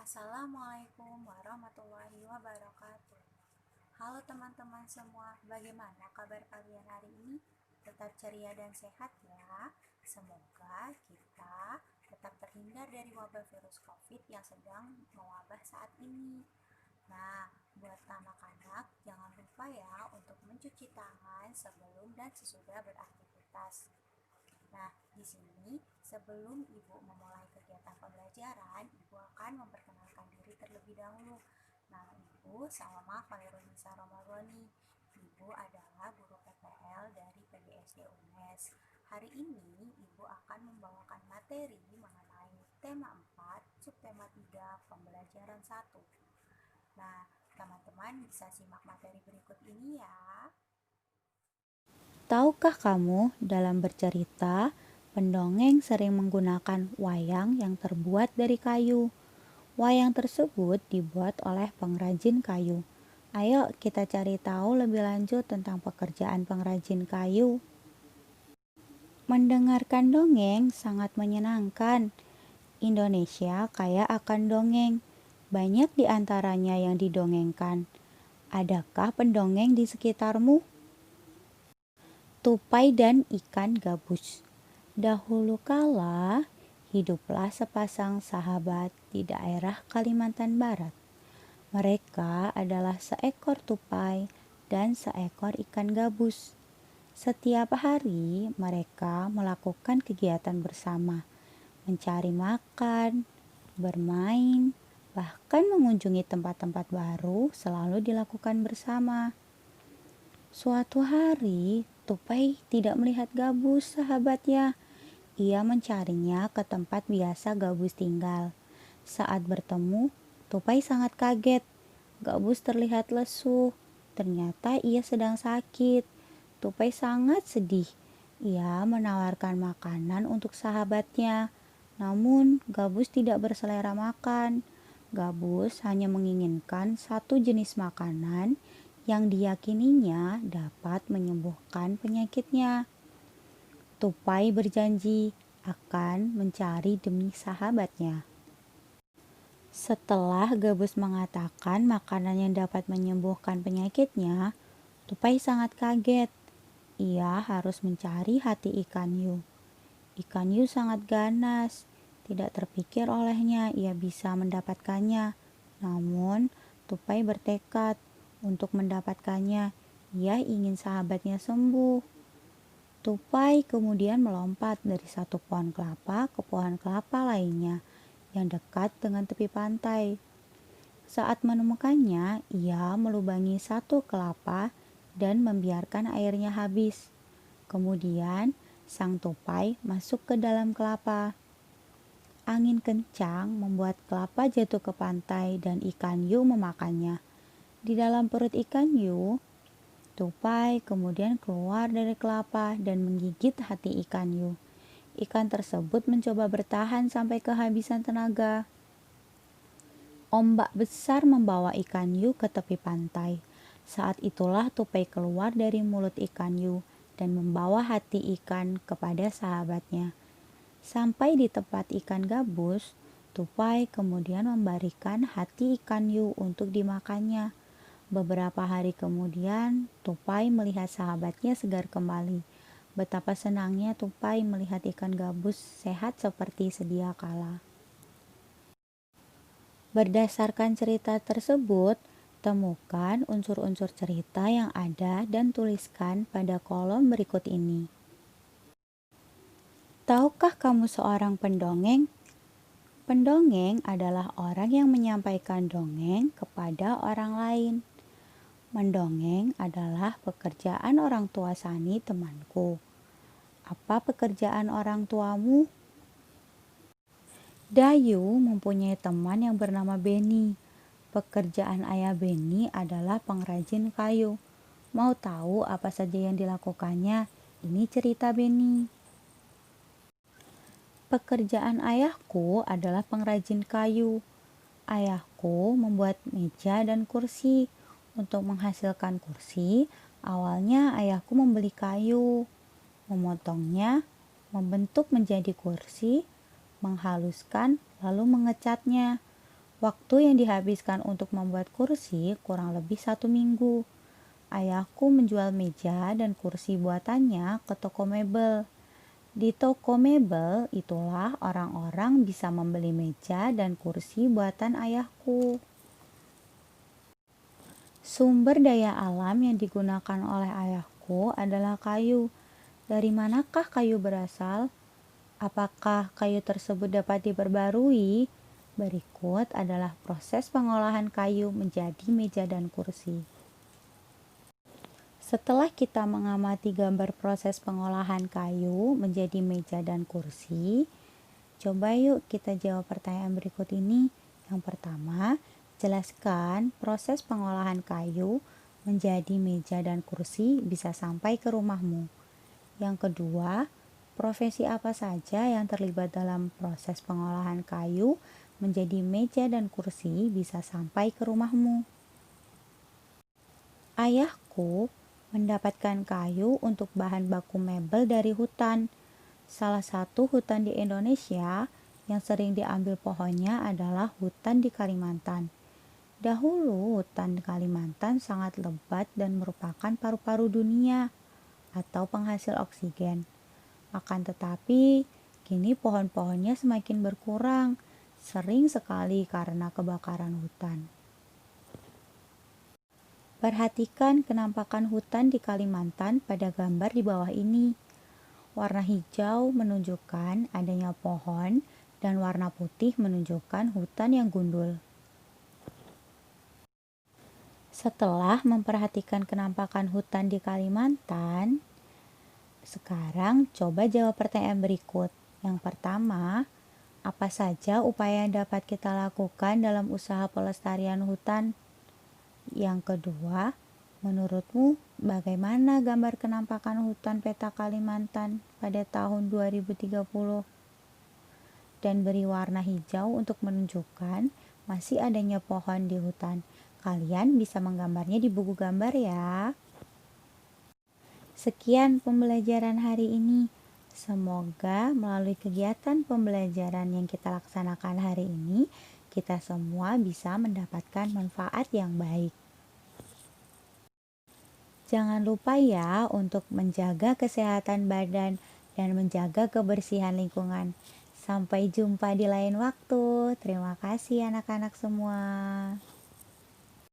Assalamualaikum warahmatullahi wabarakatuh. Halo teman-teman semua, bagaimana kabar kalian hari ini? Tetap ceria dan sehat ya. Semoga kita tetap terhindar dari wabah virus COVID yang sedang mewabah saat ini. Nah, buat anak-anak, jangan lupa ya untuk mencuci tangan sebelum dan sesudah beraktivitas. Nah, di sini sebelum Ibu memulai kegiatan pembelajaran, Ibu akan memperkenalkan diri terlebih dahulu. Nama Ibu Salma Khairunisa Romadhani. Ibu adalah guru PPL dari PGSD UNES. Hari ini Ibu akan membawakan materi mengenai tema 4, subtema 3, pembelajaran 1. Nah, teman-teman bisa simak materi berikut ini ya. Tahukah kamu, dalam bercerita, pendongeng sering menggunakan wayang yang terbuat dari kayu. Wayang tersebut dibuat oleh pengrajin kayu. Ayo kita cari tahu lebih lanjut tentang pekerjaan pengrajin kayu. Mendengarkan dongeng sangat menyenangkan. Indonesia kaya akan dongeng. Banyak di antaranya yang didongengkan. Adakah pendongeng di sekitarmu? Tupai dan ikan gabus. Dahulu kala, hiduplah sepasang sahabat di daerah Kalimantan Barat. Mereka adalah seekor tupai dan seekor ikan gabus. Setiap hari mereka melakukan kegiatan bersama, mencari makan, bermain, bahkan mengunjungi tempat-tempat baru selalu dilakukan bersama. Suatu hari, tupai tidak melihat gabus sahabatnya. Ia mencarinya ke tempat biasa gabus tinggal. Saat bertemu, tupai sangat kaget. Gabus terlihat lesu. Ternyata ia sedang sakit. Tupai sangat sedih. Ia menawarkan makanan untuk sahabatnya. Namun, gabus tidak berselera makan. Gabus hanya menginginkan satu jenis makanan yang diyakininya dapat menyembuhkan penyakitnya. Tupai berjanji akan mencari demi sahabatnya. Setelah gabus mengatakan makanan yang dapat menyembuhkan penyakitnya, Tupai sangat kaget. Ia harus mencari hati ikan hiu. Ikan hiu sangat ganas. Tidak terpikir olehnya ia bisa mendapatkannya. Namun, Tupai bertekad untuk mendapatkannya. Ia ingin sahabatnya sembuh. Tupai kemudian melompat dari satu pohon kelapa ke pohon kelapa lainnya yang dekat dengan tepi pantai. Saat menemukannya, ia melubangi satu kelapa dan membiarkan airnya habis. Kemudian, sang tupai masuk ke dalam kelapa. Angin kencang membuat kelapa jatuh ke pantai dan ikan hiu memakannya. Di dalam perut ikan hiu, tupai kemudian keluar dari kelapa dan menggigit hati ikan hiu. Ikan tersebut mencoba bertahan sampai kehabisan tenaga. Ombak besar membawa ikan hiu ke tepi pantai. Saat itulah tupai keluar dari mulut ikan hiu dan membawa hati ikan kepada sahabatnya. Sampai di tempat ikan gabus, tupai kemudian memberikan hati ikan hiu untuk dimakannya. Beberapa hari kemudian, Tupai melihat sahabatnya segar kembali. Betapa senangnya Tupai melihat ikan gabus sehat seperti sedia kala. Berdasarkan cerita tersebut, temukan unsur-unsur cerita yang ada dan tuliskan pada kolom berikut ini. Tahukah kamu seorang pendongeng? Pendongeng adalah orang yang menyampaikan dongeng kepada orang lain. Mendongeng adalah pekerjaan orang tua Sani, temanku. Apa pekerjaan orang tuamu? Dayu mempunyai teman yang bernama Beni. Pekerjaan ayah Beni adalah pengrajin kayu. Mau tahu apa saja yang dilakukannya? Ini cerita Beni. Pekerjaan ayahku adalah pengrajin kayu. Ayahku membuat meja dan kursi. Untuk menghasilkan kursi, awalnya ayahku membeli kayu, memotongnya, membentuk menjadi kursi, menghaluskan, lalu mengecatnya. Waktu yang dihabiskan untuk membuat kursi kurang lebih 1 minggu. Ayahku menjual meja dan kursi buatannya ke toko mebel. Di toko mebel itulah orang-orang bisa membeli meja dan kursi buatan ayahku. Sumber daya alam yang digunakan oleh ayahku adalah kayu. Dari manakah kayu berasal? Apakah kayu tersebut dapat diperbarui? Berikut adalah proses pengolahan kayu menjadi meja dan kursi. Setelah kita mengamati gambar proses pengolahan kayu menjadi meja dan kursi, coba yuk kita jawab pertanyaan berikut ini. Yang pertama, jelaskan proses pengolahan kayu menjadi meja dan kursi bisa sampai ke rumahmu. Yang kedua, profesi apa saja yang terlibat dalam proses pengolahan kayu menjadi meja dan kursi bisa sampai ke rumahmu. Ayahku mendapatkan kayu untuk bahan baku mebel dari hutan. Salah satu hutan di Indonesia yang sering diambil pohonnya adalah hutan di Kalimantan. Dahulu hutan di Kalimantan sangat lebat dan merupakan paru-paru dunia atau penghasil oksigen. Akan tetapi, kini pohon-pohonnya semakin berkurang, sering sekali karena kebakaran hutan. Perhatikan penampakan hutan di Kalimantan pada gambar di bawah ini. Warna hijau menunjukkan adanya pohon dan warna putih menunjukkan hutan yang gundul. Setelah memperhatikan penampakan hutan di Kalimantan, sekarang coba jawab pertanyaan berikut. Yang pertama, apa saja upaya yang dapat kita lakukan dalam usaha pelestarian hutan? Yang kedua, menurutmu bagaimana gambar penampakan hutan peta Kalimantan pada tahun 2030? Dan beri warna hijau untuk menunjukkan masih adanya pohon di hutan. Kalian bisa menggambarnya di buku gambar ya. Sekian pembelajaran hari ini. Semoga melalui kegiatan pembelajaran yang kita laksanakan hari ini, kita semua bisa mendapatkan manfaat yang baik. Jangan lupa ya untuk menjaga kesehatan badan dan menjaga kebersihan lingkungan. Sampai jumpa di lain waktu. Terima kasih anak-anak semua.